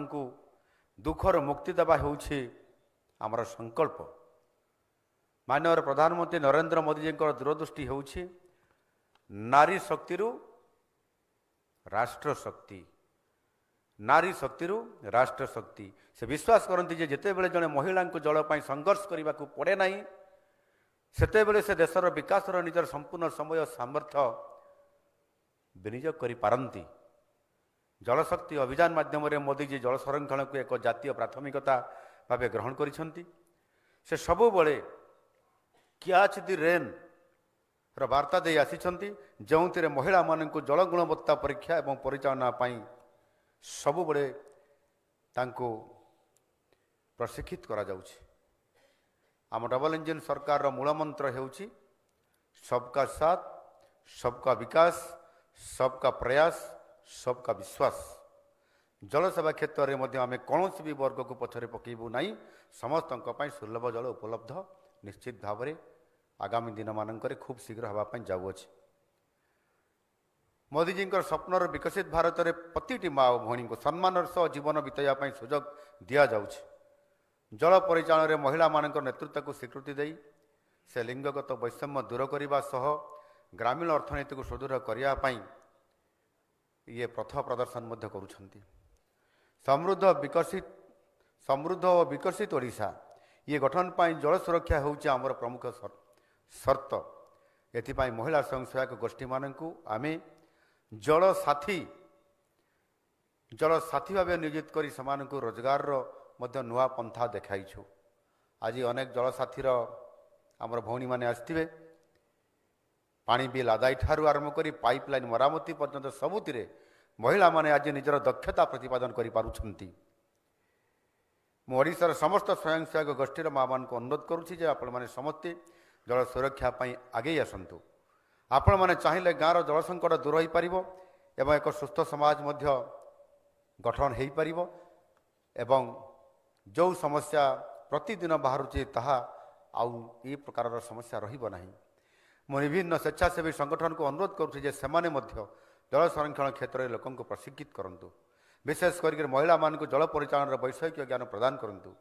को दुखर मुक्ति देवा होउछि आमर संकल्प। माननीय प्रधानमंत्री नरेंद्र मोदी जी दूरदृष्टि होउछि नारी शक्ति राष्ट्र शक्ति, नारी शक्ति राष्ट्र शक्ति। से विश्वास करती जे जिते बेले जड़े महिला को जल पर संघर्ष करने को पड़े ना सेते बेले से देशर विकास निजर संपूर्ण समय सामर्थ्य विनियोग करि पारंती। जलशक्ति अभियान माध्यम मोदी जी जल संरक्षण को एक जातीय प्राथमिकता भाव ग्रहण करिसेंती। से सबु बळे क्याच द रेन वार्ता दे आसिछंती, जोंथिरे महिला माननकु जल गुणवत्ता परीक्षा एवं परिचालना पई सबु बळे तांको प्रशिक्षित करा जाउछि। आम डबल इंजन सरकार रो मूल मंत्र हेउछि सबका साथ, सबका विकास, सबका प्रयास, सबका विश्वास। जल सेवा क्षेत्र में आम कौन भी वर्ग को पछरे पकेबू ना, समस्त सुलभ जल उपलब्ध निश्चित भाव में आगामी दिन मानक खूब शीघ्र हाँपाई जाऊँगी। मोदीजी स्वप्नर विकसित भारत में प्रति माँ और भौणी को सम्मान सह जीवन बिताइवाई सुजोग दि जाऊँगी। जल परिचालन में महिला मान नेतृत्व को स्वीकृति दे से लिंगगत वैषम्य दूर करने सह ग्रामीण अर्थनीति को सुदृढ़ करने ये पथ प्रदर्शन करुछंती। समृद्ध और विकसित ओडिशा ये गठन पाई जल सुरक्षा होउछि आमर प्रमुख शर्त। एथिपाई महिला स्वयंसहायक गोष्ठी मानकु आमे जल साथी भाव नियोजित करी समानकु रोजगार मध्य नुआ पंथा देखाइछु। आज अनेक जल साथीर आमर भौणी माने आस्थिबे पानी बिल आदाय ठारू आरंभ करी पाइपलाइन मरामती पर्यंत सबुतिरे महिला माने आज निजर दक्षता प्रतिपादन करि पारुछंती। मु ओडिशार समस्त स्वयंसहायक गोष्ठीर माँ मान को अनुरोध करुछि जे आपण माने समस्ते जल सुरक्षा पई आगे आसंतु। आपण माने चाहिए गाँव जल संकट दूर हो पारिबो एवं एक सुस्थ समाज मध्य गठन हो पारिबो एवं जो समस्या प्रतिदिन बाहरुछि ताहा आउ ए प्रकार समस्या रहिबो नाही। मु विभिन्न स्वेच्छासेवी संगठन को अनुरोध करुछि जे सेमाने मध्य जल संरक्षण क्षेत्र में लोक प्रशिक्षित करंतु। विशेष कर महिला मान को जल परिचालन वैषयिक ज्ञान प्रदान करंतु।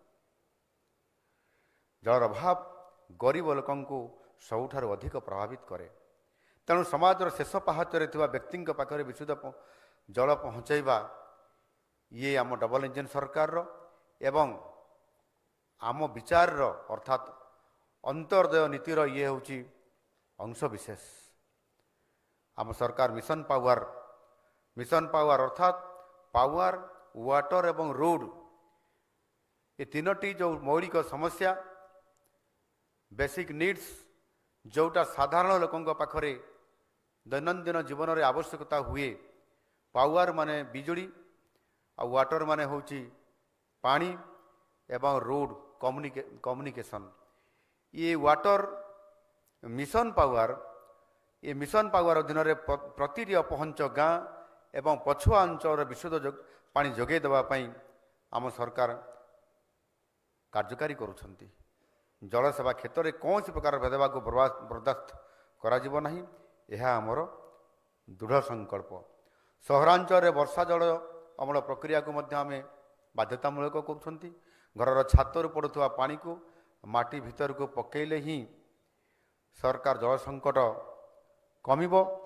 जलर अभाव गरीब लोक सबुठारु अधिक प्रभावित करे। तेणु समाजर शेष पाहाचरे थिबा व्यक्ति पाखरे विशुद्ध जल पहुँचाइबा ये आम डबल इंजन सरकार एवं आम विचार अर्थात अंतर्दय नीतिर ये होची अंश विशेष। आम सरकार मिशन पावर अर्थात पावर, वाटर एवं रोड ये तीनोटी जो मौलिक समस्या बेसिक नीड्स जोटा साधारण लोकों पाखरे दैनंदिन जीवन में आवश्यकता हुए। पावर माने बिजुली आ वाटर माने होची पानी एवं रोड कम्युनिकेशन। ये वाटर मिशन पावर अधीन प्रति अपहंच गाँ एवं पछुआ अंचल विशुद्ध पानी जोगे देवाई आम सरकार कार्यकारी करुछंती। जल सेवा क्षेत्र में कौन प्रकार भेदभाव को बर्दाश्त करा जिवो नाही, यह आमर दृढ़ संकल्प। सहरांचल वर्षा जल अमल प्रक्रिया को मध्य आमे बाध्यतामूलक करुछंती। घरर छातर पड़ुवा पानी को माटी भीतर को पकेले ही सरकार जल संकट कमिबो।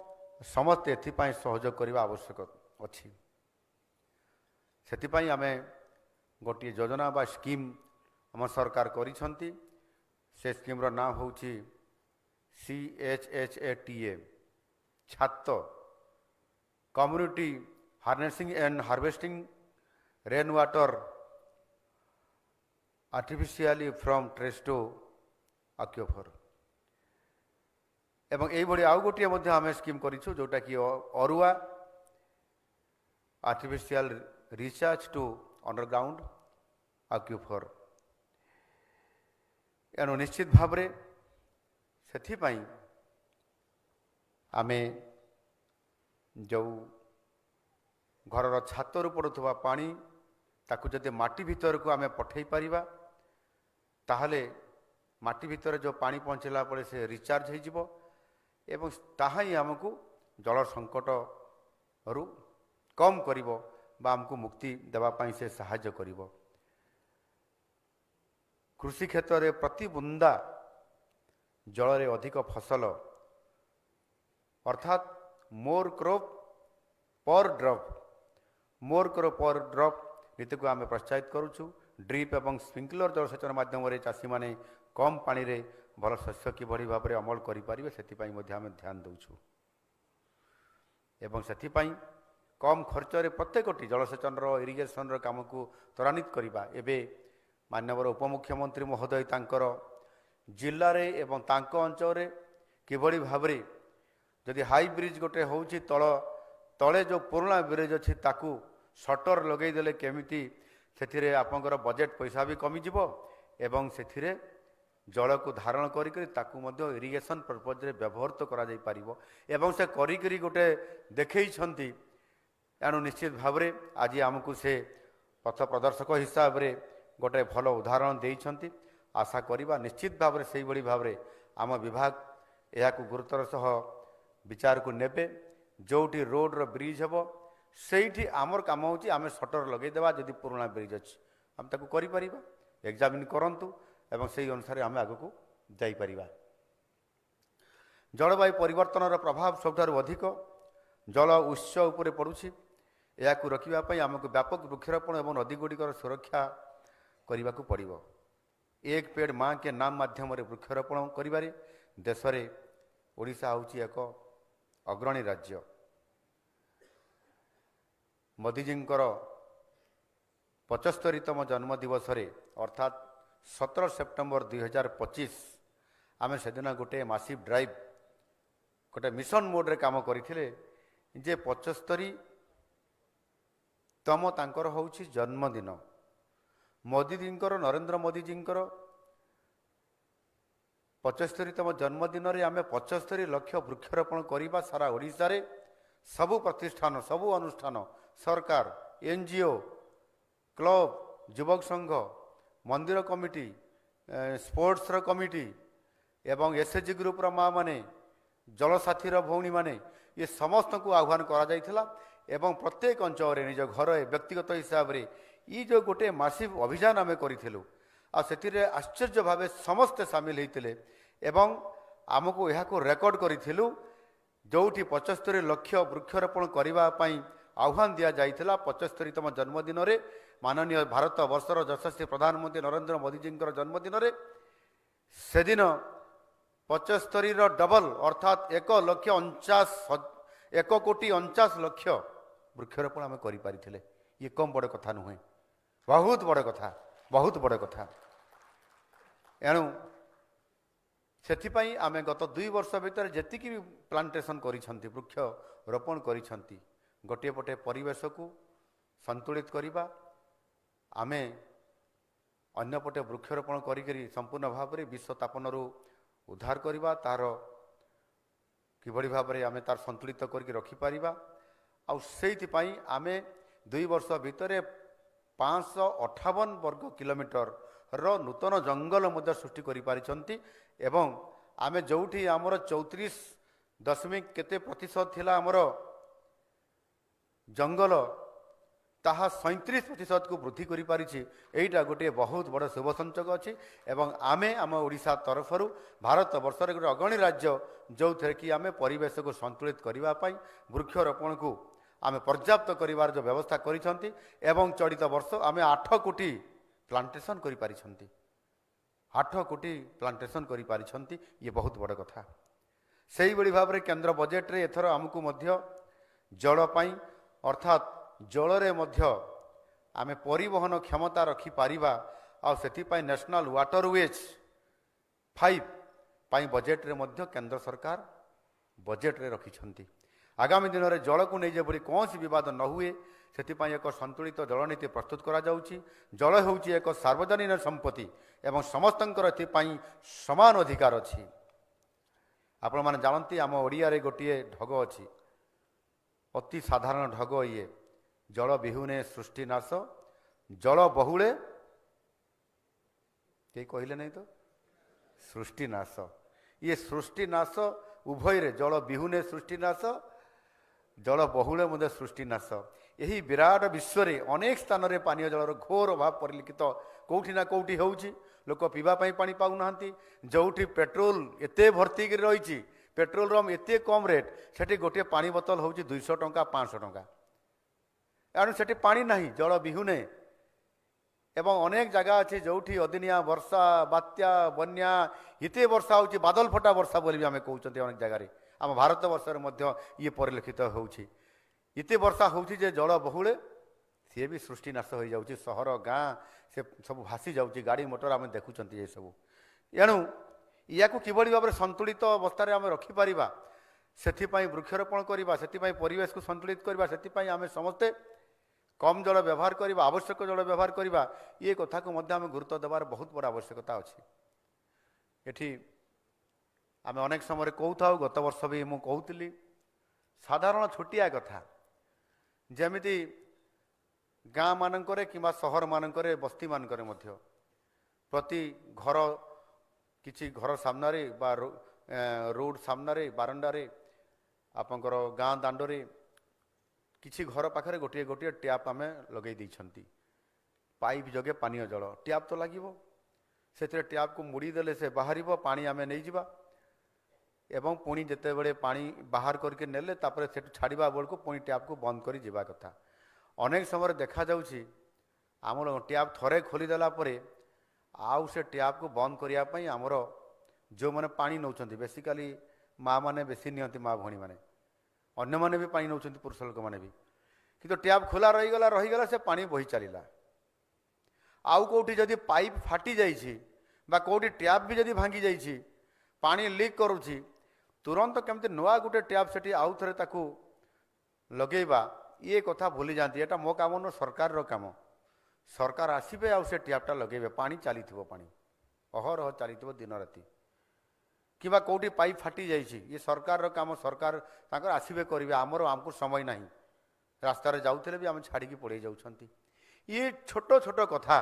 समस्ते एथिपाई सहयोग करने आवश्यक अच्छी। सेथिपाई आमे गोटे योजना बा स्कीम आम सरकार करिछंती। से स्कीम रो नाम होची CHHATA छात community harnessing and harvesting rain water artificially from terrace to aquifer. एवं यही आउ गोटे आम स्कीम करूँ जोटा कि अरुआ artificial recharge to underground aquifer. एणु निश्चित भाव से आमे जो घरर छातर पड़ुवा पानी ताकू जदि माटी भीतर को आमे पठै पारिबा ताहले माटी भीतर जो पानी पहुँचला पड़े से रिचार्ज हो एवं ताहा ही आमको जल संकट रु कम करिवो बा आमको मुक्ति देवाई से साहाय्य करिवो। कृषि क्षेत्र में प्रति बुंदा जल रे अधिक फसल अर्थात मोर क्रॉप पर ड्रॉप नीति को आम प्रोत्साहित करुचु। ड्रिप एवं स्प्रिंकलर जलसेचन माध्यम चाषी मैंने कम पानी रे भल शस्य किभली भाव में अमल करें से ध्यान दौचु एवं से कम खर्च रे प्रत्येकटी जलसेचन इरिगेशन काम को त्वरान्वित करवा। एवं माननीय उपमुख्यमंत्री महोदय तांकर जिले रे एवं तांको अंचल किभली भाव में जदि हाई ब्रिज गोटे हूँ तले जो पुराना ब्रिज अच्छी ताकू शटर लगेदेले केमिति से आपंकर बजेट पैसा भी कमिजिव एवं से जल को धारण करी इरिगेशन पर्पज रे व्यवहृत करा जाई परिबो एवं से करी गोटे देखैछंती। एणु निश्चित भाव में आज आमको से पथ प्रदर्शक हिसाब रे गोटे भल उदाहरण देइछंती। आशा करिबा निश्चित भाव में से भाव में आम विभाग यह गुरुतर सह विचार को नेबे। जोटी रोड रो ब्रिज हेबो सेठी आमर काम होची आमे शटर लगे देवा। जदि पुराना ब्रिज अच्छी आम ताकू करि परिबा एग्जामिन करंतु एवं से अनुसार आम आग को जापरिबा। जलवायु परिवर्तन प्रभाव सबठारु अधिक जल उत्स उपरे पड़ुछि। या रखापी आमको व्यापक वृक्षरोपण एवं नदी गुड़िकर सुरक्षा करने को पड़ो। एक पेड़ माँ के नाम माध्यम वृक्षरोपण करिबारे देश में ओडिशा होची एक अग्रणी राज्य। मोदीजींकर 75तम जन्मदिवस अर्थात 17 सेप्टेम्बर 2025 आम से दिन गोटे मासिव ड्राइव गोटे मिशन मोड रे काम करथिले जे 75तम तांकर होची जन्मदिन। मोदीजींकर नरेंद्र मोदीजींकर 75तम जन्मदिन रे आम 75 लाख वृक्षरोपण करवा। सारा ओडिशा रे सबु प्रतिष्ठान सबु अनुष्ठान सरकार एनजीओ क्लब युवक संघ मंदिर कमिटी स्पोर्ट्स कमिटी एवं एसएचजी ग्रुप माँ माने जलसाथी भौणी माने ये समस्त को आह्वान करा जायथिला एवं प्रत्येक अंचल निज घर व्यक्तिगत हिसाब रे ये जो गोटे मासिव अभियान आम करूँ आश्चर्य भाव समस्ते सामिल होते एवं आमको यह रेकर्ड करूँ जोटी 75 लाख वृक्षरोपण करने आह्वान दि जाइथिला। 75तम जन्मदिन रे माननीय भारत वर्षर यशस्वी प्रधानमंत्री नरेंद्र मोदीजी जन्मदिन रे से दिन 75 डबल अर्थात 1,49,00,000 वृक्षरोपण आम करें। ये कम बड़ कथा नुहे, बहुत बड़ कथा, बहुत बड़ कथा। एणु से आम गत 2 वर्ष भितर जी भी प्लांटेशन करिसेंती वृक्ष रोपण करिसेंती गोटे पटे परिवेश को संतुलित करवा आमे अन्य पटे वृक्षरोपण करी संपूर्ण भाव में विश्व तापन उद्धार करवा तार किभली भाव में आमे तार संतुलित करके रखिपर। आउ आमे 2 वर्ष भितर 558 वर्ग किलोमीटर नूतन जंगल मध्य सृष्टि करि एवं आमे जोठी आमर 34 केते प्रतिशत थिला आमर जंगल ताहा 37% को वृद्धि करि पारिछि। एइटा गोटे बहुत बड़ शुभ संचक अछि एवं आमे आम ओडिशा तरफरु भारत वर्षर गोटे अग्रणी राज्य जो थे कि आमे परिवेश को संतुलित करबा पई वृक्षरोपण को आमे पर्याप्त करिवार जो व्यवस्था करिसंती एवं चलित वर्ष आमे 8 कोटी प्लांटेशन करि पारिसंती। 8 कोटी प्लांटेशन करि पारिसंती। ये बहुत बड़ कथा। सेही बड़ी भाव में केंद्र बजेट रे एथर आमको मध्य जल पाई अर्थात जल रे मध्य आमे परिवहन क्षमता रखि पारिबा आ सेथिपाई नेशनल वाटरवेज 5 पाई बजेट रे मध्य केंद्र सरकार बजेट रे रखिछंती। आगामी दिन में जल को नहीं जेपरी कौन विवाद न हुए से एक संतुलित जलनीति प्रस्तुत करा जाउची। जल होउची एक सार्वजनिक संपत्ति एवं समस्तंकर एथिपाई समान अधिकार अछि। आपण माने जानती आम ओडिया रे गोटे ढग अछि अति साधारण ढग ये जल बिहुने सृष्टिनाश जल बहुले के कहले नहीं तो सृष्टिनाश। ये सृष्टिनाश उभय रे जल बिहुने सृष्टिनाश जल बहुले मध्य सृष्टिनाश यही विराट विश्व में अनेक स्थान में पानीय जलर घोर अभाव परिलक्षित कौटी ना कौटी होउछि। लोक पीवाई पानी पाऊना जोठी पेट्रोल एत भर्ती रही पेट्रोल एत कम रेट से गोटे पानी बोतल हूँ 200 टंका 500 टंका एणु से पानी ना जल विहुने एवं अनेक जगह अच्छी जोठी अदिनिया वर्षा बात्या बन्या इते वर्षा होची बादल फटा वर्षा बोली आम कहते अनेक जगह आम भारत वर्ष ये परिलक्षित होउछि। इते वर्षा होउछि जे जल बहुले सी भी सृष्टिनाश हो जाउछि सहर गाँ से सब भासी जाउछि गाड़ी मोटर आम देखुं ये सब एणु या किभली भाव में संतुलित अवस्था आम रखिपर से वृक्षरोपण करवा से परिवेश को संतुलित करवा से आम समस्ते कम जल व्यवहार करवा आवश्यक जल व्यवहार करवा ये कथा को आम गुरुत्व देवार बहुत बड़ा आवश्यकता अच्छी। एठी आम अनेक समय कहूँ गत वर्ष भी मुझे कहूली साधारण छोटिया कथा जमीती गाँ मानकरे किंबा सहर मानकरे बस्ती मानकरे मध्य प्रति घर किछि घर सामनारे बा रोड सामनारे बारंडारे आपंकर गाँ दांडरे किछि घर पाखरे गोटे गोटे ट्याप आम लगे देइछंती पाइप जगे पानीय जल ट्याप तो लागिबो से ट्याप को मुड़ी देले से बाहर पानी आम नहीं जावा एवं पुणी जिते बड़े पानी बाहर करके नेले तापर से छाड़ा बेलू पुणी ट्याप को बंद कर जावा कथा। अनेक समय देखा जाउछि आमर ट्याप थरे खोलीदेला आउ से ट्याप को बंद करने आमर जो मैंने पानी नौकरी बेसिकाली माँ मैंने बेसी नियंती माँ भणी मैंने अन्य मैंने भी पानी नौकरी पुरुष लोक मैंने भी कि ट्याप खोला रहीगला से पानी बही चलला आउ कौटी जदि पाइप फाटी जाइछि बा कौटी ट्याप भी जदि भांगी जाइछि पानी लीक करुछि तुरंत केमती नुआ गोटे ट्याप से आउ थे ताकू लगेबा ये कथा भूली जाती एटा मो काम न सरकार रो काम सरकार आसबे आउ से ट्यापटा लगे पानी चली पानी अहरह चली दिन राति कि कौटी पाइप फाटी जाइए ये सरकार रो काम सरकार तांकर आसबे करेंगे आमर आमको समय ना रास्तार जाऊे भी आम छाड़ी पड़े जाऊँगी ये छोट छोट कथा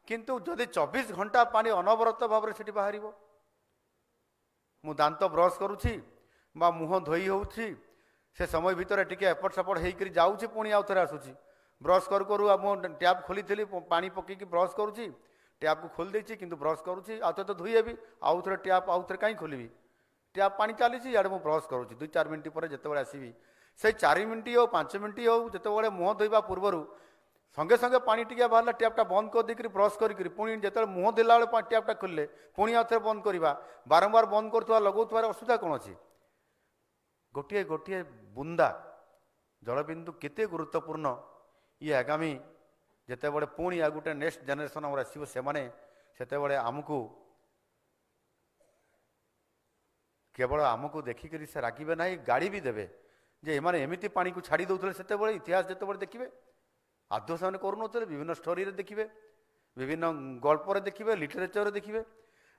किंतु जदि 24 घंटा पानी अनवरत भाव में से बाहर मु दांत ब्रश करुँची बा मुह धोई होउछि से समय भितर टिके एपट सेपट होकर जाऊँगी पुणी आउ थे आसूँ ब्रश करू करू मु ट्याप खोली थी पानी पकईकि ब्रश करुँची ट्याप को खोल देछि किंतु ब्रश करुँची आउ तो धोई हेबी आउ थे ट्याप आउ थे कहीं खोलि ट्याप पानी चली इे मुझे ब्रश करुँची 2-4 मिनट पर जिते आसबि से 4 मिनट हो 5 मिनट हो जिते मुह धोवा पूर्वर संगे संगे पानी टिके बाहर ट्यापटा बंद कर देकर ब्रश करी पुणी जो मुह देला ट्यापटा खोलिले पुणी आउ थे बंद करवा बारंबार बंद कर लगुवार असुविधा कौन अच्छी गोटे गोटे बुंदा जलबिंदु केते गुरुत्वपूर्ण ये आगामी जिते बड़े पुणी आ गोटे नेक्स्ट जेनेरेशन आम आसो से आमको केवल आमको देखिक से रागिबे ना गाड़ी भी देवे जे एमाने एमिति पानी को छाड़ी दौले से इतिहास जिते देखिए आदौ से करूनते विभिन्न स्टोरी देखिए विभिन्न गल्पर देखिए लिटरेचर देखिए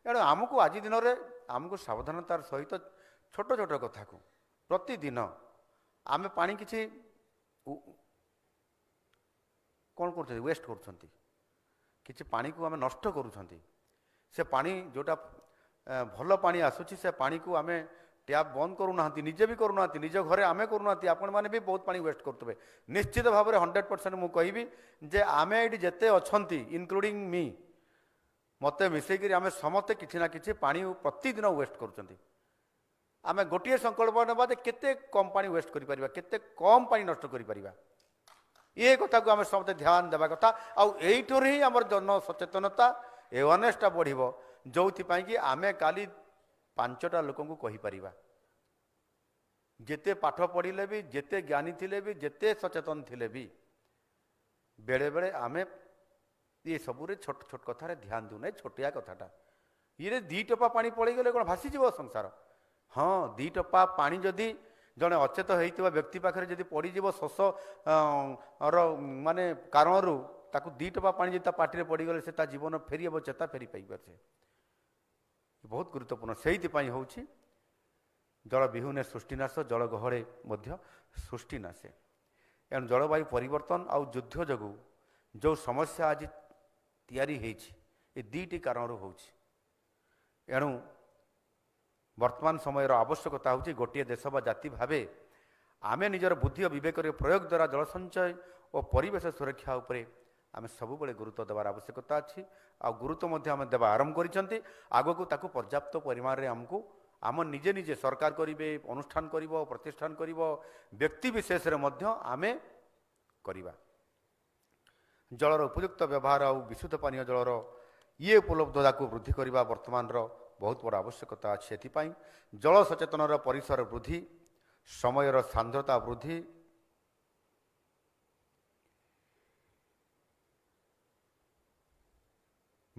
एणु आमको आज दिन में आमको सावधानतार सहित छोट छोट कथा को प्रतिदिन आम पानी किसी कौन कर वेस्ट कर पानी को आम नष्ट करुँच से पानी जोटा भल पानी आसूची से पानी को आम ट्याप बंद करूना निजे भी करूना निज घरे आमे करूना आपण मैंने भी बहुत पानी वेस्ट करुवे निश्चित भाव में 100% मुझे कहि जे आमे ये जेते अच्छी इनक्लूडिंग मी मत मिसेक आम समस्ते किसी ना कि पानी प्रतिदिन वेस्ट करुँच आम गोटे संकल्प ना केते कम पानी वेस्ट करें केते कम पानी नष्ट करें ये कथा को आम समस्ते ध्यान देवा कथा आईठर ही आम जन सचेतनता एवारनेसटा बढ़ जो कि आम काली 5टा लोक कहीपर जेते पाठ पढ़ले भी जेते ज्ञानी थिले भी जेते सचेतन थिले भी बेले बेले आमे ये सबुरे छोट छोट कथार ध्यान दूना छोटिया कथाटा ये 2 टपा पानी पड़गले कौन भासीज संसार हाँ 2 टपा पानी जदि जड़े अचेत होता व्यक्ति पाखे जब पड़ज शोष माने कारण ताकू 2 टपा पानी जब पार्टी पड़गले से जीवन फेरी हे चेता फेरी पाइपर से बहुत गुरुत्वपूर्ण से हूँ जल विहुने सृष्टिनाश जल गहले सृष्टिनाशे एणु जलवायु परिवर्तन आउ युद्ध जगू जो समस्या आज तैयारी ये 2टी कारण हो एणु वर्तमान समय आवश्यकता हूँ गोटे देश बा जाति भावे आमे निजर बुद्धि और विवेक प्रयोग द्वारा जल संचय और परिवेश सुरक्षा उपरे आमे सबुबले गुरुत्व देवार आवश्यकता अच्छी आ गुरुत्व मध्य आमे देवा आरंभ करिसंती आगो ताकू पर्याप्त परिमाण रे हमको आम निजे निजे सरकार करिवे अनुष्ठान करिवो प्रतिष्ठान करिवो व्यक्ति विशेष रे मध्य आमे करिवा जलर उपयुक्त व्यवहार और विशुद्ध पानीय जलर ये उपलब्धता को वृद्धि करने वर्तमान बहुत बड़ा आवश्यकता अच्छे एथिपाई जल सचेतन परिसर वृद्धि समयर सांद्रता वृद्धि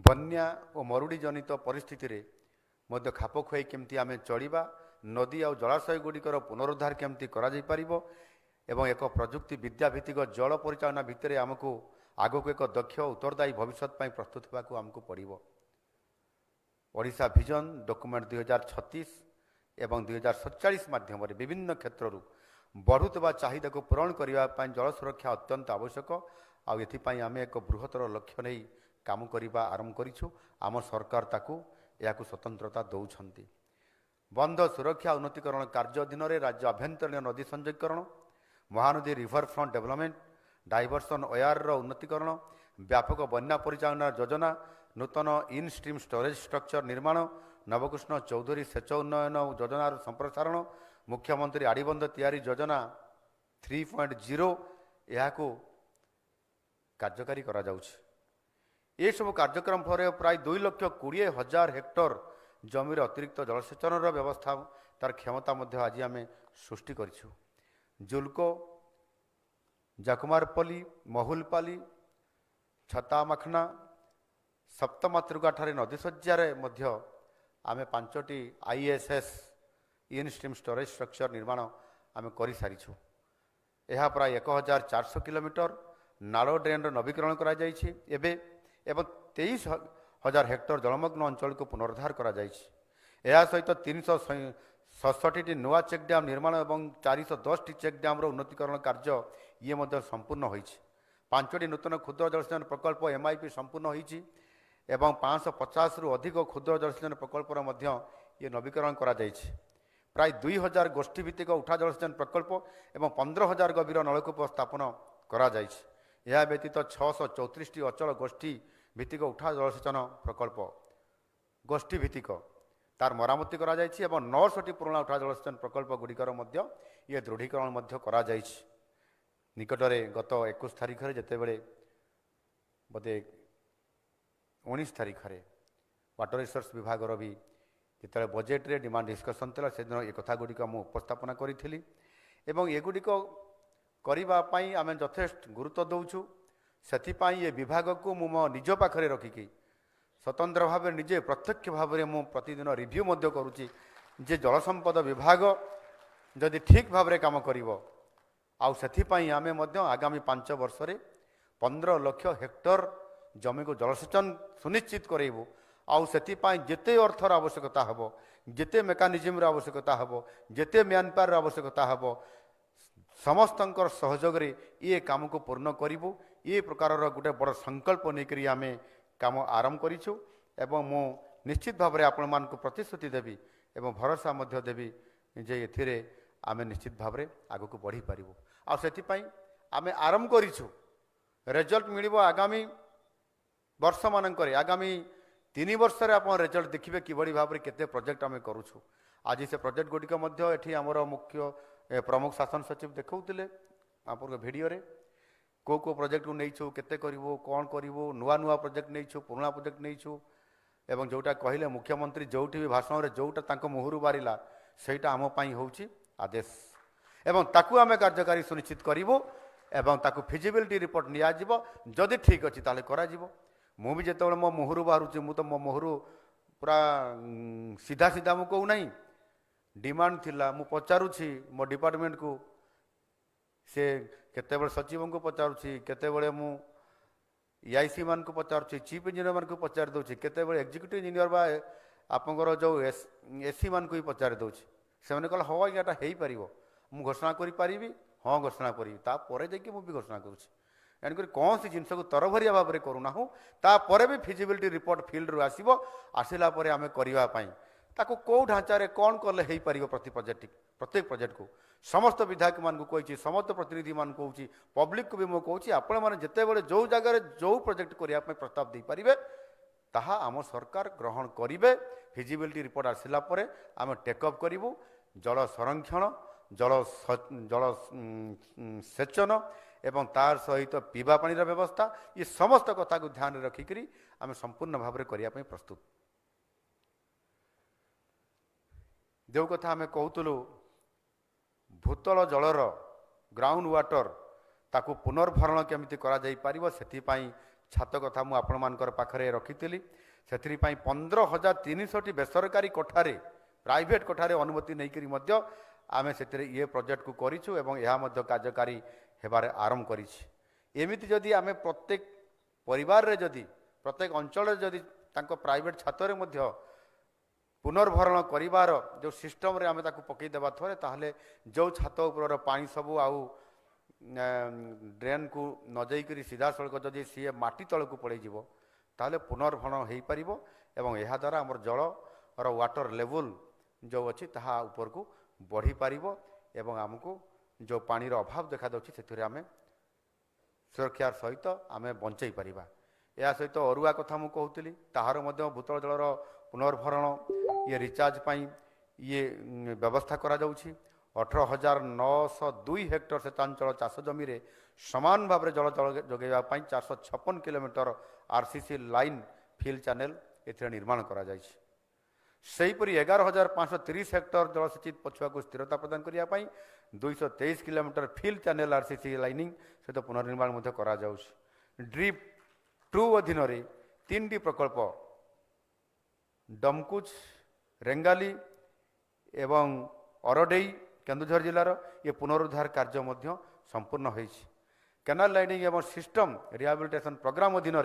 बन्या और मरुड़ी जनित परिस्थिति रे मध्य खाप खुआई केमती आमे चलिबा नदी और जलाशय गुड़िकर पुनरुद्धार केमती करा जाई परिबो एवं एक प्रजुक्ति विद्याभित्तिक जल परिचालना भितर आमको आगक एक दक्ष उत्तरदायी भविष्य प्रस्तुत होगा आमको पड़ो ओडिशा विजन डॉक्यूमेंट 2036 एवं 2047 माध्यम विभिन्न क्षेत्र बढ़ुवा चाहिदा को पूरण करने जल सुरक्षा अत्यंत आवश्यक आम एक बृहत्तर लक्ष्य नहीं काम करने आरंभ करूँ आम सरकार ताकू या स्वतंत्रता दौरान बंध सुरक्षा उन्नतीकरण कार्य अधीन राज्य आभ्यंतरीण नदी संयोगकरण Mahanadi river front development diversion weir उन्नतीकरण व्यापक बन्या परिचालना योजना नूतन इन स्ट्रीम स्टोरेज स्ट्रक्चर निर्माण नवकृष्ण चौधरी सेच उन्नयन योजनार संप्रसारण मुख्यमंत्री आड़ीबंध तैयारी योजना 3.0 यह कार्यकारी करा जाउछि। ये सब कार्यक्रम फल प्राय 2,20,000 हेक्टर जमीर अतिरिक्त जलसेचन व्यवस्था तार क्षमता आज आम सृष्टि करिछु। जुल्को जाकुमारपल्ली महुलपाली छतामाखना सप्तमातृका ठारे नदी शज्यारे मध्य आमे 5टी ISS इन स्ट्रीम स्टोरेज स्ट्रक्चर निर्माण आमे करि सारिछु। यह प्राय 1,400 किलोमीटर नालो ड्रेन नवीकरण करा जाइछि एबे एवं 23,000 हेक्टर जलमग्न अंचल को पुनरुद्धार करा जाइछि। यह सहित 367 नुआ चेक डैम निर्माण और 410 चेक डैम उन्नतीकरण कार्य ये मध्य संपूर्ण होइछि। 5टी नूतन क्षुद्र जलसेचन प्रकल्प MIP संपूर्ण होइछि एवं 550 रु अधिक क्षुद्र जलसेचन प्रकल्पर मध्य ये नवीकरण करा जाइछि। प्राय 2,000 गोष्ठी भित्तिक उठा जलसेचन प्रकल्प एवं 15,000 गभीर नलकूप स्थापन करा जाइछि। यह व्यतीत 634 अचल गोष्ठी भित्तिक उठा जलसेचन प्रकल्प गोष्ठी भित्तिक तार मरामती करा जाइछि एवं 900टी पुराना उठा जलसेचन प्रकल्प गुड़िकर मध्य ये दृढ़ीकरण मध्य करा जाइछि। निकटरे गत 21 तारिख रे जेतेबेले बोधे 19 तारिख रे वाटर रिसोर्स विभाग भी जिते बजेट रे डिमांड डिस्कसन था से दिन एक कथा गुड़िक मुझे उपस्थापना करी एवं एगुड़िक करने आम यथेष्ट गुरुत्व दौचु से ये विभाग को मु मो निज पाखे रखिकी स्वतंत्र भाव निजे प्रत्यक्ष भाव में मु प्रतिदिन रिव्यू करुच्ची जे जल संपद विभाग जदि ठीक भाव में काम करिवो आउ सेथिपाई आमे मध्य आगामी 5 वर्ष रे 15 लाख हेक्टर जमी को जलसेचन सुनिश्चित करेबू आउ सेथिपाई जेते अर्थर आवश्यकता हबो जेते मेकानिजम आवश्यकता हबो जेते मैन पावर आवश्यकता हबो समस्तंकर सहयोग रे ये काम को पूर्ण करिवू ये प्रकार गोटे बड़ संकल्प नहीं आमे काम आरंभ करिछु एवं मु निश्चित भाव में आपण मान को प्रतिश्रुति देवी एवं भरोसा मध्य देवी जे एथिरे आमे निश्चित भाव में आगको बढ़ी पारिबो आ सेथिपाई आमे आरंभ करिछु रिजल्ट मिलिबो आगामी वर्ष मानकरे आगामी 3 वर्ष रे आपण रिजल्ट देखिबे किबड़ी भाव में केते प्रोजेक्ट आमे करूछु। आज से प्रोजेक्ट गुड़िक मध्य एठी हमर मुख्य प्रमुख शासन सचिव देखौतिले आपन वीडियो रे को प्रोजेक्ट को नहींछु केते करिवो कोन करिवो नुआ नुआ प्रोजेक्ट नहींछु पुराना प्रोजेक्ट नहींछु एवं जोटा कहले मुख्यमंत्री जोठी भी भाषण रे जोटा तांको मुहरु बारिला सेटा आम पई होउची आदेश एवं ताकू आमे कार्यकारी सुनिश्चित करिवो एवं ताकू फिजिबिलिटी रिपोर्ट निया जिवो जदि ठीक अछि ताले करा जिवो। मु भी जेतेबेले मो मुहरु बाहरुची मु तो मो मुहरु पूरा सीधा सीधा मु कहू नहीं डिमांड थिला मु पचारुछि मो डिपार्टमेंट को से केतेबेले सचिव को पचारुछि केतेबेले मु EIC मान को पचारुछि चीफ इंजीनियर मान को पचार दउछि केतेबेले एग्जीक्यूटिव इंजीनियर बा आपनकर जो एसी मान को ही पचार दउछि से माने कहला हो एटा हेई परिवो मु घोषणा करि परिबी हाँ घोषणा करी तापर जाकि मुझे घोषणा करुँच एणुक कौन सी जिनस को तरभरिया भाव में करूना तापर भी फिजिबिलिटी रिपोर्ट फिल्ड रू आसला आम करने ताको कौ ढांचारे कौन कले हो पार प्रत्येक प्रोजेक्ट को समस्त विधायक मान कही समस्त प्रतिनिधि मान कहूँ पब्लिक को भी मुझे कहूँ आपण मैंने जिते बड़े जो जगार जो प्रोजेक्ट करने प्रस्ताव दे पारे ताहा आम सरकार ग्रहण करेंगे फिजिबिलिटी रिपोर्ट आसला आम टेकअप करूँ जल संरक्षण जल जल सेचन एवं तार सहित पीवा पानी व्यवस्था ये समस्त कथा को ध्यान रखिक आम संपूर्ण भाव में करने प्रस्तुत जो कथा आम कहूलु भूतल जलर ग्राउंड वाटर ताकू पुनर्भरण केमिति करा जाई पारिबो सेथिपाई छात कथा मु आपण मानकर पाखरे रखिथिली सेथिपाई 15,300 बेसरकारी कोठारे प्राइवेट कोठारे अनुमति नहीं करी मध्य आमे सेतिरे ये प्रोजेक्ट को करिछु एवं यह मध्य कार्यकारी हेबारे आरंभ करिछि एमिति जदि आमे प्रत्येक परिवार रे जदि प्रत्येक अंचल रे जदि तांको प्राइवेट छातरे मध्य पुनर्भरण करिवार जो सिस्टम रे आमे ताकू पकई देबा थरे ताहले जो छात ऊपर पानी सबू आउ ड्रेन को न जाइकरी सीधा सड़क जदि सी माटी तल को पड़े जीवो ताहले पुनर्भरण हो पारिबो एवं यह द्वारा हमर जल और वाटर लेवल जो अच्छी ताहा ऊपर को बढ़ी पारिबो एवं हमको जो पानीर अभाव देखा दउछि सेथिरे आमे सुरक्षार सहित आमे बंचई पारिबा या सहित अरुआ कथा मु कहूतली ताहार मध्य भूतल जलर पुनर्भरण ये रिचार्ज पाई ये व्यवस्था करा जाउछि 18,902 हेक्टर शेतांचल चाष जमी रे समान भाव में जल जगैवा 456 kilometre RCC line fill channel ए निर्माण करा जाइछि सेहीपरि 11,530 हेक्टर जलसेचित पछुआ को स्थिरता प्रदान करने 223 kilometre fill channel RCC lining सहित पुनर्निर्माण करा जाउछि ड्रिप 2 अधीन 3टी प्रकल्प डमकुच रेंगाली एवं अरडेई केन्दुझर जिलार ये पुनरुद्धार कार्य मध्य संपूर्ण होइछि केनाल लाइनिंग एवं सिस्टम रिहाबिलिटेशन प्रोग्राम अधीन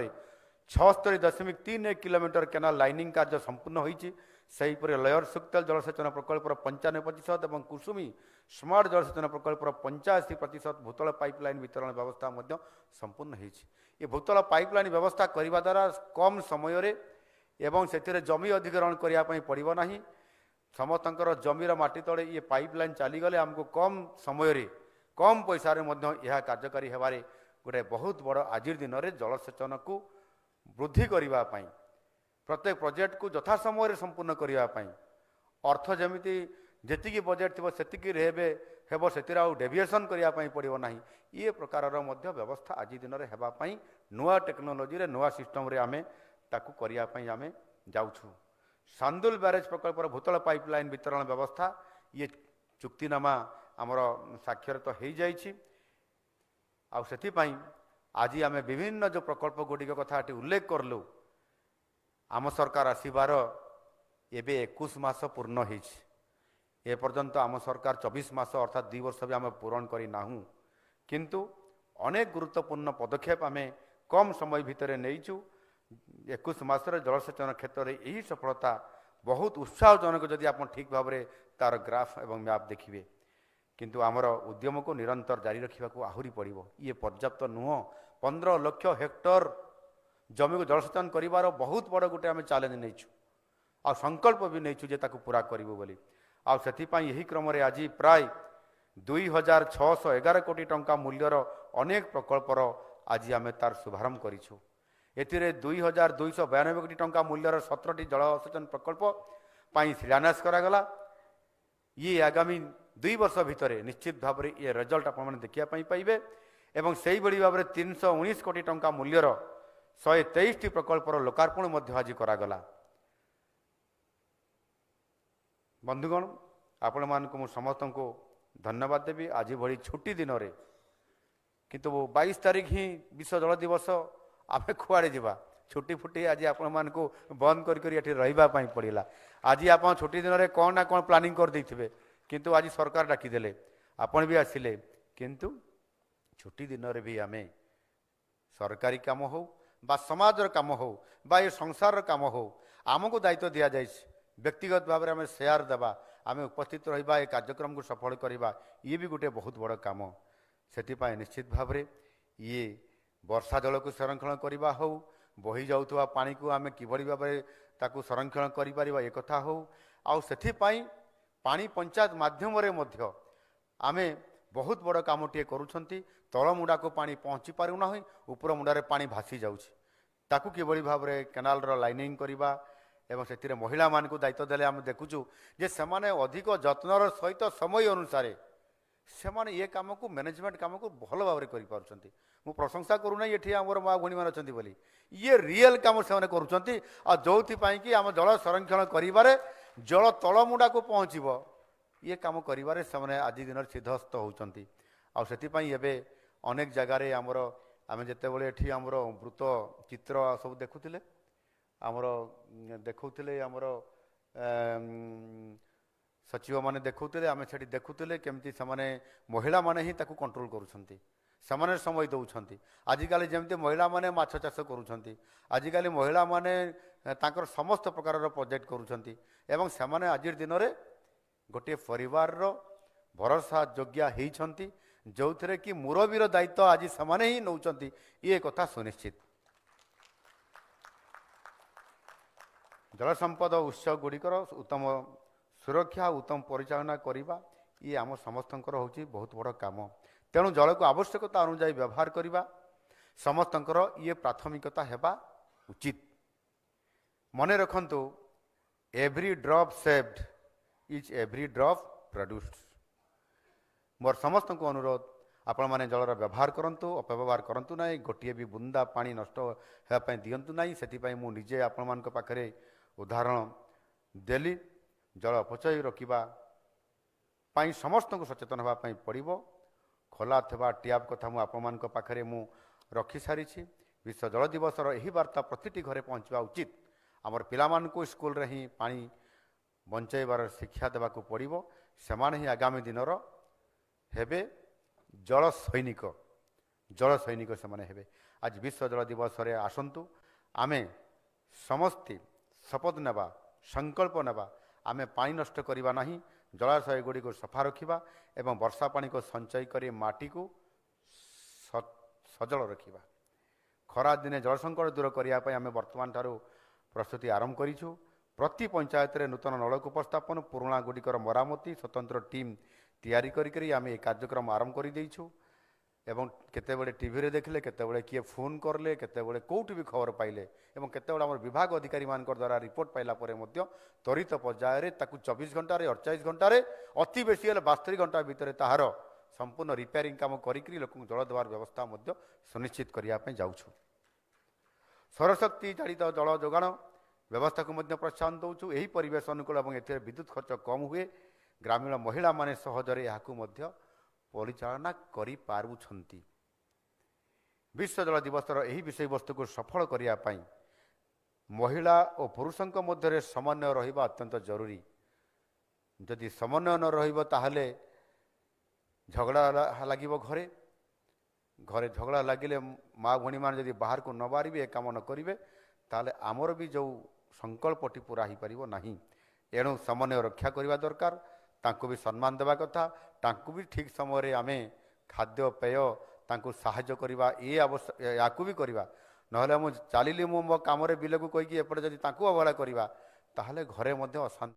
76.31 किलोमीटर केनाल लाइनिंग कार्य संपूर्ण होइछि सेहीपरि लयर सुक्तल जलसेचन प्रकल्प 95% और कुसुमी स्मार्ट जलसेचन प्रकल्प 85% भूतल पाइपलाइन वितरण व्यवस्था मध्य संपूर्ण होइछि ये भूतल पाइपलाइन व्यवस्था करने द्वारा कम समय रे एवं से जमी अधिग्रहण करने पड़ो ना समस्त जमीर माटी तले ये पाइपलाइन चलीगले आमको कम समय रे कम पैसा यह कार्यकारी होबारे गोटे बहुत बड़ आज दिन में जलसेचन को वृद्धि करने प्रत्येक प्रोजेक्ट को यथा समय संपूर्ण करने अर्थ जमीती जी बजेट थी से हेब से डेविएशन करने पड़ो ना ये प्रकार व्यवस्था आज दिन में होगापाई नुआ टेक्नोलोजी नुआ सिस्टम रे आमे ताकू करने आमे जाउछु सांदुल ब्यारेज प्रकल्प भूतल पाइपलाइन वितरण व्यवस्था ये चुक्तिनामा आमर साक्षरत तो हो जाइछि आ सेथिपाई आज आमे विभिन्न जो प्रकल्प गुड़िक कथा उल्लेख करलु आम सरकार आसबार एबे 21 मास पूर्ण होइछि ए पर्यंत आम सरकार 24 मास अर्थात 2 वर्ष भी आम पूरण करना किंतु अनेक गुरुत्वपूर्ण पदक्षेप आम कम समय भितर नहींचु 21 मासर जलसेचन क्षेत्र में यही सफलता बहुत उत्साहजनक जदि आप ठीक भाव में तार ग्राफ एवं मैप देखिए किंतु आमर उद्यम को निरंतर जारी रखा आहरी पड़ो ये पर्याप्त नुह 15 लाख हेक्टर जमी को जलसेचन कर बहुत बड़ गोटे आम चैलेंज नहीं आ संकल्प भी नहीं जे ताकू पूरा करूँ बोली आई क्रम आज प्राय 2,611 कोटी टंका मूल्यर अनेक प्रकल्पर आज आम तार शुभारंभ करूँ एथिरे 2,292 कोटी टंका मूल्यर 17टी जलसेचन प्रकल्प पाई शिलान्यास करागला ये आगामी 2 वर्ष भितर निश्चित भाव में ये रिजल्ट आप देखा पाइबे एवं से ही भाव में 319 कोटी टंका मूल्यर 123टी प्रकल्पर लोकार्पण आज करागला बंधुगण आपण मान को समस्त को धन्यवाद देवी आज भली छुट्टी दिन में किंतु 22 तारीख ही विश्व जल दिवस आमे कुआड़े जावा छुट्टी फुट्टी आज आपण मान को बंद करी रही पड़ा आज आप छुट्टी दिन में कौन ना कौन प्लानिंग कर देथिबे किंतु आज सरकार डाकीदेले आपण भी आसिले किंतु छुट्टी दिन में भी आमे सरकारी काम हो बा समाजर काम हो बा ये संसार काम हो आमको दायित्व दि जाए व्यक्तिगत भाव में आम शेयर देवा आम उपस्थित रहा ये कार्यक्रम को सफल करवा ये भी गोटे बहुत बड़ काम से निश्चित भाव में ये वर्षा जल को संरक्षण करवा हो बही जाऊा पानी को आम कि भाव में संरक्षण कर एक कथा हो आउ सेठिपाई पानी पंचायत माध्यमरे मध्य आमे बहुत बड़ कामटे करूछंती। तल मुंडा को पानी पहुँची पारुना ऊपर मुंडारे पानी भासी जाउछि ताकू किभଳି भाबरे केनाल रो लाइनिंग करिबा एवं से महिला मान को दायित्व देले आम देखुचु जे सेमाने अधिक जत्नर सहित समय अनुसार से माने ये काम को मैनेजमेंट काम को भल भाव में करि मु प्रशंसा करूना ये आमर माँ भणी मान अच्छा बोली ये रियल काम से करुँच जो कि आम जल संरक्षण कर जल तलमुंडा को पहुँचब ये काम कर आज दिन सिद्धस्त होती आपाई अनेक जगार आमर आम जिते बड़े आमर मृत चित्र सब देखुले आमर देखुले आमर सचिव मैंने देखुले आम से देखुले केमती से महिला माने ही ताकू कंट्रोल करुँच से समय दौरान आजिकल जमी महिला माने माछ चाष करुँच आजिकल महिला माने तांकर समस्त प्रकार प्रोजेक्ट करुँच एवं से आज दिन में गोटे परिवार भरोसा योग्य होती जो थे कि मुरबीर दायित्व आज से ही नौ ये कथा सुनिश्चित। जल संपद उत्स गुड़िकर उत्तम सुरक्षा उत्तम परिचालना करवा ये आम समस्त हूँ बहुत बड़ काम। तेणु जल को आवश्यकता अनुजाई व्यवहार करवा समस्त ये प्राथमिकता हेबा उचित। मने रखंतु every drop saved is every drop produced. मोर समस्त को अनुरोध आपण माने जलर व्यवहार करंतु अपव्यवहार करंतु नहीं गोटे भी बुंदा पानी नष्ट होगापी दिंतु ना से मु निजे आपण मान पाखरे उदाहरण देली। जल अपचय रखा समस्त को सचेतन होगापी पड़ो। खोला थवा ट्याप कथा मु आपण मान पाखरे मु रखी सारी। विश्व जल दिवस यही वार्ता प्रतिटी घरे पहुँचवा उचित। आमर पिलामान को स्कूल रे ही पानी बंचाइबार शिक्षा देवाक पड़ो। सेमाने ही आगामी दिनर हेबे जल सैनिक से हेबे। आज विश्व जल दिवस रे आसंतु आमे समस्ते शपथ नेबा संकल्प नेबा आमे पानी नष्ट करवा नहीं जलाशय गुड़ी को सफा रखा एवं वर्षा पानी को संचय कर माटी को सजल रखा। खरा दिने जल संकट दूर करने आम बर्तमान ठारू प्रस्तुति आरंभ करूँ। प्रति पंचायत रे नूतन नलकूप स्थापन पुराणा गुड़िकर मरामती स्वतंत्र टीम तैयारी करी आम ये कार्यक्रम आरंभ कर देइछु। एवं केतेबेले टीवी रे देखले केतेबेले किए फोन करले केतेबेले कोउठी भी खबर पाइले एवं केतेबेले आम विभाग अधिकारी मान द्वारा रिपोर्ट पाइला परे मध्य त्वरित पर्यायर ताकू 24 घंटा 48 घंटा अति बेसी 72 घंटा भितर ताहार संपूर्ण रिपेयरिंग काम करी लोक जल देवार व्यवस्था मध्य सुनिश्चित करने जाऊँ। सौरशक्ति चालित जल जोगाण व्यवस्था को मध्य प्रोत्साहन दौचु। यही परिवेश अनुकूल और ए विद्युत खर्च कम हुए ग्रामीण महिला माने सहजरे याकू मध्य परिचालना करि पारुछंती। विश्व जल दिवस यही विषय वस्तु को सफल करने महिला और पुरुषों मध्य समन्वय रहिबा अत्यंत जरूरी। जदि समन्वय न रहिबो ताहले झगड़ा लागिबो घरे घरे झगड़ा लगिले माँ भणी मान जदि बाहर को न बाहर काम न करेंगे ताहले आमर भी जो संकल्पटी पूरा हो पार ना। एणु समन्वय रक्षा करने दरकार तांको भी सम्मान देवा कथा तांको भी ठीक समय आमे खाद्य पेय तांको साहाय्य करवा ये आवश्यक भी करवा नहले मु चलिली मो काम बिल को कहीकि एपटे जदि तांको अवहेला करवा ताहले घरे मध्य अशांति।